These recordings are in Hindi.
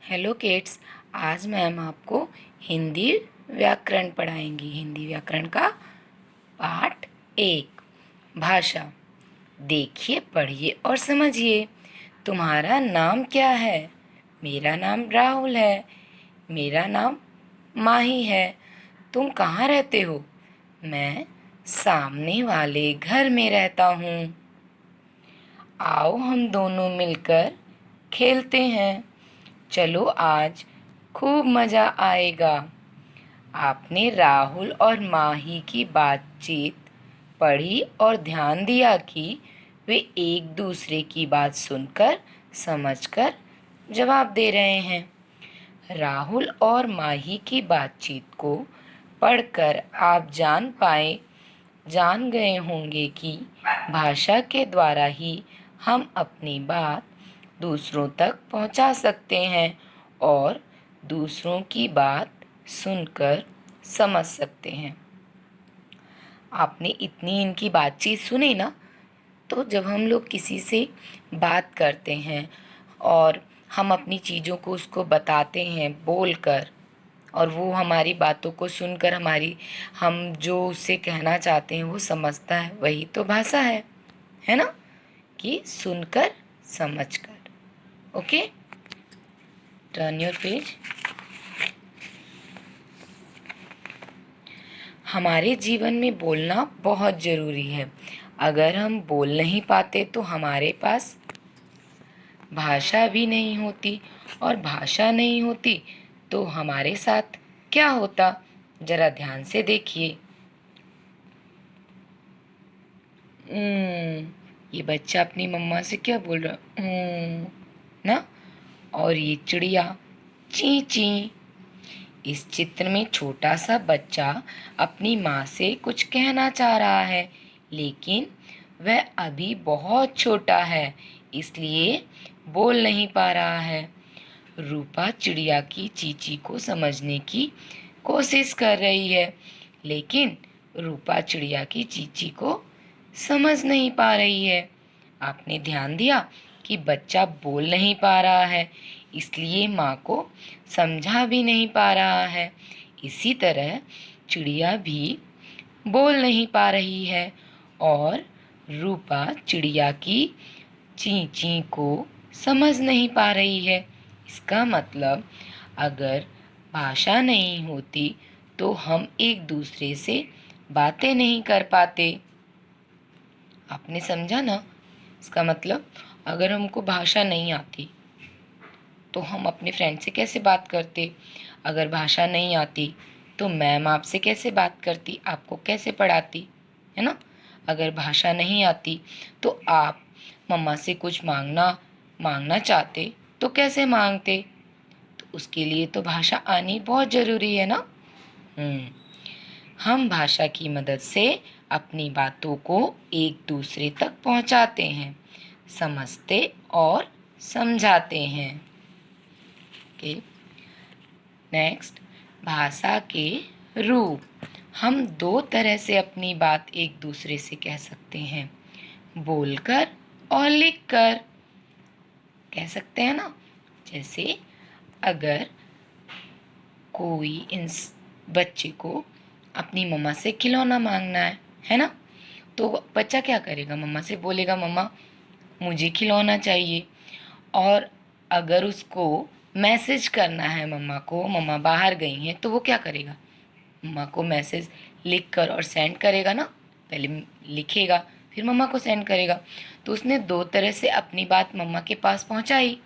Hello kids. आज मैम आपको हिंदी व्याकरण पढ़ाएंगी। हिंदी व्याकरण का पाठ 1 भाषा। देखिए, पढ़िए और समझिए। तुम्हारा नाम क्या है? मेरा नाम राहुल है। मेरा नाम माही है। तुम कहाँ रहते हो? मैं सामने वाले घर में रहता हूँ। आओ हम दोनों मिलकर खेलते हैं। चलो, आज खूब मज़ा आएगा। आपने राहुल और माही की बातचीत पढ़ी और ध्यान दिया कि वे एक दूसरे की बात सुनकर समझकर जवाब दे रहे हैं। राहुल और माही की बातचीत को पढ़कर आप जान गए होंगे कि भाषा के द्वारा ही हम अपनी बात दूसरों तक पहुंचा सकते हैं और दूसरों की बात सुनकर समझ सकते हैं। आपने इतनी इनकी बातचीत सुनी ना, तो जब हम लोग किसी से बात करते हैं और हम अपनी चीज़ों को उसको बताते हैं बोलकर, और वो हमारी बातों को सुनकर हम जो उससे कहना चाहते हैं वो समझता है, वही तो भाषा है ना? कि सुनकर समझकर। Okay, turn your page. हमारे जीवन में बोलना बहुत ज़रूरी है। अगर हम बोल नहीं पाते तो हमारे पास भाषा भी नहीं होती, और भाषा नहीं होती तो हमारे साथ क्या होता? जरा ध्यान से देखिए। ये बच्चा अपनी मम्मा से क्या बोल रहा ना? और ये चिड़िया ची ची। इस चित्र में छोटा सा बच्चा अपनी माँ से कुछ कहना चाह रहा है, लेकिन वह अभी बहुत छोटा है, इसलिए बोल नहीं पा रहा है। रूपा चिड़िया की चींची को समझने की कोशिश कर रही है, लेकिन रूपा चिड़िया की चींची को समझ नहीं पा रही है। आपने ध्यान दिया कि बच्चा बोल नहीं पा रहा है, इसलिए माँ को समझा भी नहीं पा रहा है। इसी तरह चिड़िया भी बोल नहीं पा रही है, और रूपा चिड़िया की ची ची को समझ नहीं पा रही है। इसका मतलब, अगर भाषा नहीं होती तो हम एक दूसरे से बातें नहीं कर पाते। आपने समझा ना? इसका मतलब, अगर हमको भाषा नहीं आती तो हम अपने फ्रेंड से कैसे बात करते? अगर भाषा नहीं आती तो मैम आपसे कैसे बात करती, आपको कैसे पढ़ाती, है ना? अगर भाषा नहीं आती तो आप मम्मा से कुछ मांगना चाहते तो कैसे मांगते? तो उसके लिए तो भाषा आनी बहुत ज़रूरी है ना। हम भाषा की मदद से अपनी बातों को एक दूसरे तक पहुंचाते हैं, समझते और समझाते हैं। ओके, नेक्स्ट, भाषा के रूप। हम दो तरह से अपनी बात एक दूसरे से कह सकते हैं, बोलकर और लिखकर। कह सकते हैं ना? जैसे अगर कोई इंस बच्चे को अपनी मम्मा से खिलौना मांगना है ना? तो बच्चा क्या करेगा? मम्मा से बोलेगा, मम्मा मुझे खिलौना चाहिए। और अगर उसको मैसेज करना है मम्मा को, मम्मा बाहर गई हैं, तो वो क्या करेगा? मम्मा को मैसेज लिख कर और सेंड करेगा ना। पहले लिखेगा, फिर मम्मा को सेंड करेगा। तो उसने दो तरह से अपनी बात मम्मा के पास पहुंचाई,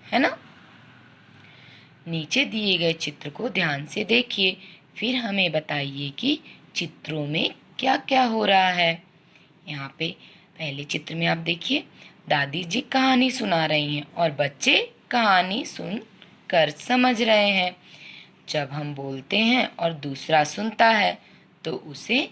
है ना? नीचे दिए गए चित्र को ध्यान से देखिए, फिर हमें बताइए कि चित्रों में क्या क्या हो रहा है। यहाँ पे पहले चित्र में आप देखिए, दादी जी कहानी सुना रही हैं और बच्चे कहानी सुन कर समझ रहे हैं। जब हम बोलते हैं और दूसरा सुनता है तो उसे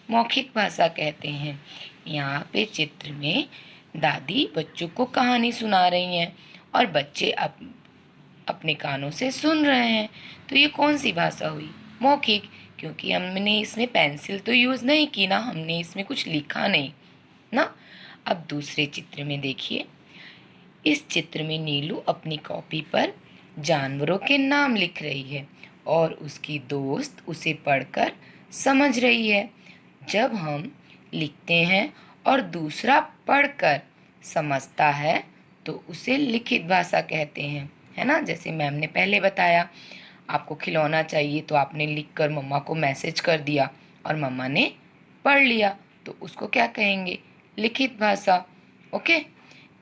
मौखिक भाषा कहते हैं। यहाँ पे चित्र में दादी बच्चों को कहानी सुना रही हैं और बच्चे अपने कानों से सुन रहे हैं। तो ये कौन सी भाषा हुई? मौखिक, क्योंकि हमने इसमें पेंसिल तो यूज़ नहीं की ना, हमने इसमें कुछ लिखा नहीं ना। अब दूसरे चित्र में देखिए। इस चित्र में नीलू अपनी कॉपी पर जानवरों के नाम लिख रही है और उसकी दोस्त उसे पढ़कर समझ रही है। जब हम लिखते हैं और दूसरा पढ़कर समझता है तो उसे लिखित भाषा कहते हैं, है ना। जैसे मैम ने पहले बताया, आपको खिलौना चाहिए तो आपने लिखकर मम्मा को मैसेज कर दिया और मम्मा ने पढ़ लिया, तो उसको क्या कहेंगे? लिखित भाषा। ओके।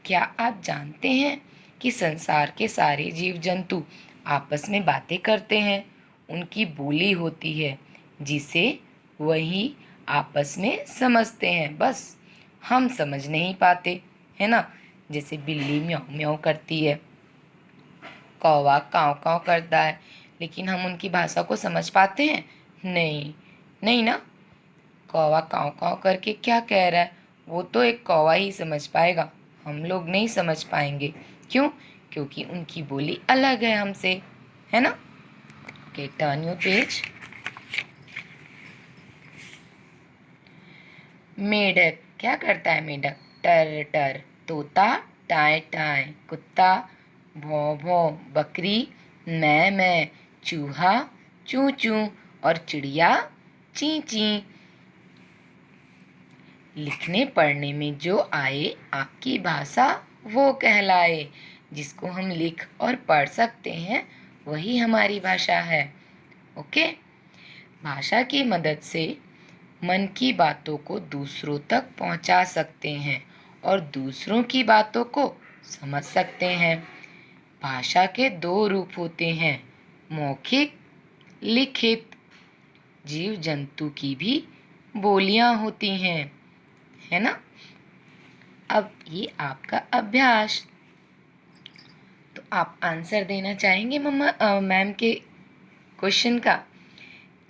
क्या आप जानते हैं कि संसार के सारे जीव जंतु आपस में बातें करते हैं? उनकी बोली होती है जिसे वही आपस में समझते हैं, बस हम समझ नहीं पाते, है ना। जैसे बिल्ली म्याऊं म्याऊं करती है, कौवा काव काव करता है, लेकिन हम उनकी भाषा को समझ पाते हैं? नहीं, नहीं ना। कौवा काव काव करके क्या कह रहा है, वो तो एक कौवा ही समझ पाएगा, हम लोग नहीं समझ पाएंगे। क्यों? क्योंकि उनकी बोली अलग है हमसे, है ना। Okay, turn your page. मेढक क्या करता है? मेढक टर टर, तोता टाय टाय, कुत्ता भौं भौं, बकरी मैं मैं, चूहा चू चू और चिड़िया ची ची। लिखने पढ़ने में जो आए आपकी भाषा वो कहलाए। जिसको हम लिख और पढ़ सकते हैं वही हमारी भाषा है। ओके। भाषा की मदद से मन की बातों को दूसरों तक पहुंचा सकते हैं और दूसरों की बातों को समझ सकते हैं। भाषा के दो रूप होते हैं, मौखिक, लिखित। जीव जंतु की भी बोलियां होती हैं, है ना। अब ये आपका अभ्यास, तो आप आंसर देना चाहेंगे मम्मा मैम के क्वेश्चन का?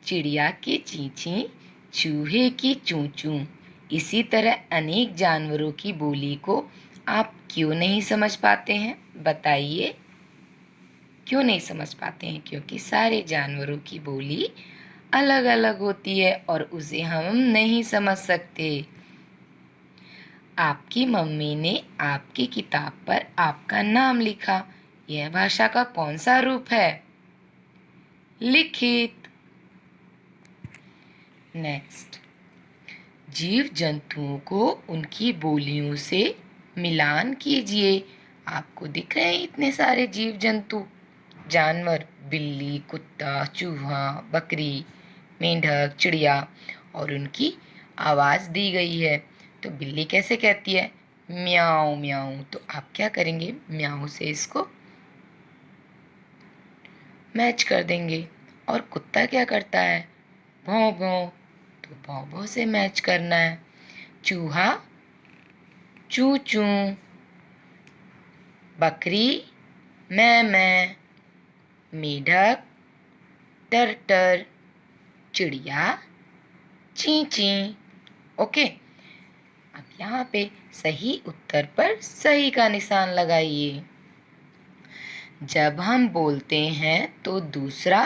चिड़िया की चींची, चूहे की चूं चूं, इसी तरह अनेक जानवरों की बोली को आप क्यों नहीं समझ पाते हैं? बताइए, क्यों नहीं समझ पाते हैं? क्योंकि सारे जानवरों की बोली अलग अलग होती है और उसे हम नहीं समझ सकते। आपकी मम्मी ने आपकी किताब पर आपका नाम लिखा, यह भाषा का कौन सा रूप है? लिखित। नेक्स्ट, जीव जंतुओं को उनकी बोलियों से मिलान कीजिए। आपको दिख रहे हैं इतने सारे जीव जंतु, जानवर, बिल्ली, कुत्ता, चूहा, बकरी, मेंढक, चिड़िया, और उनकी आवाज़ दी गई है। तो बिल्ली कैसे कहती है? म्याऊं म्याऊं। तो आप क्या करेंगे? म्याऊं से इसको मैच कर देंगे। और कुत्ता क्या करता है? भौं भौं। तो भौं भौं से मैच करना है। चूहा चू चू, बकरी मैं, मेढक टर टर, चिड़िया ची ची। ओके। अब यहाँ पे सही उत्तर पर सही का निशान लगाइए। जब हम बोलते हैं तो दूसरा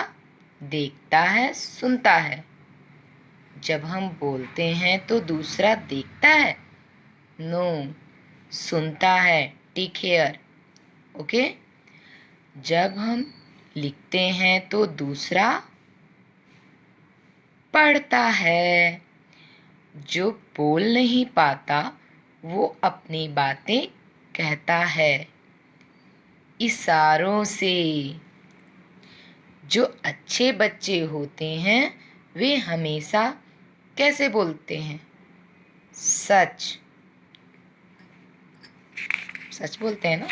देखता है, सुनता है। जब हम बोलते हैं तो दूसरा देखता है? नो, सुनता है। Take care. ओके। जब हम लिखते हैं तो दूसरा पढ़ता है। जो बोल नहीं पाता वो अपनी बातें कहता है इशारों से। जो अच्छे बच्चे होते हैं वे हमेशा कैसे बोलते हैं? सच, सच बोलते हैं ना।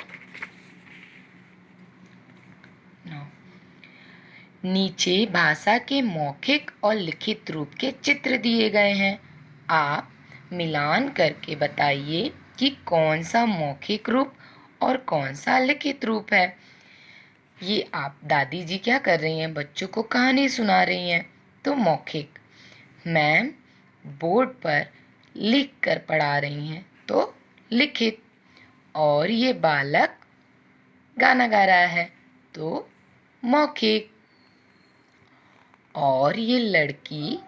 नो। नीचे भाषा के मौखिक और लिखित रूप के चित्र दिए गए हैं। आप मिलान करके बताइए कि कौन सा मौखिक रूप और कौन सा लिखित रूप है। ये आप दादी जी क्या कर रही हैं? बच्चों को कहानी सुना रही हैं, तो मौखिक। मैम बोर्ड पर लिख कर पढ़ा रही हैं, तो लिखित। और ये बालक गाना गा रहा है, तो मौखिक। और ये लड़की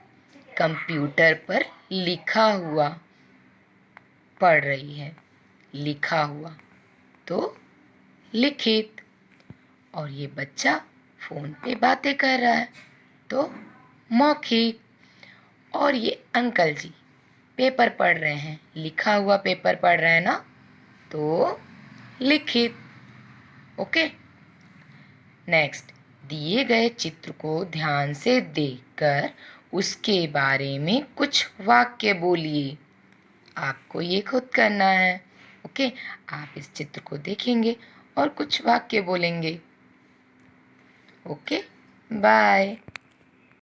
कंप्यूटर पर लिखा हुआ पढ़ रही है, लिखा हुआ, तो लिखित। और ये बच्चा फ़ोन पे बातें कर रहा है, तो मौखिक। और ये अंकल जी पेपर पढ़ रहे हैं, लिखा हुआ पेपर पढ़ रहे हैं ना, तो लिखित। ओके। नेक्स्ट, दिए गए चित्र को ध्यान से देखकर उसके बारे में कुछ वाक्य बोलिए। आपको ये खुद करना है। ओके, आप इस चित्र को देखेंगे और कुछ वाक्य बोलेंगे। Okay, bye.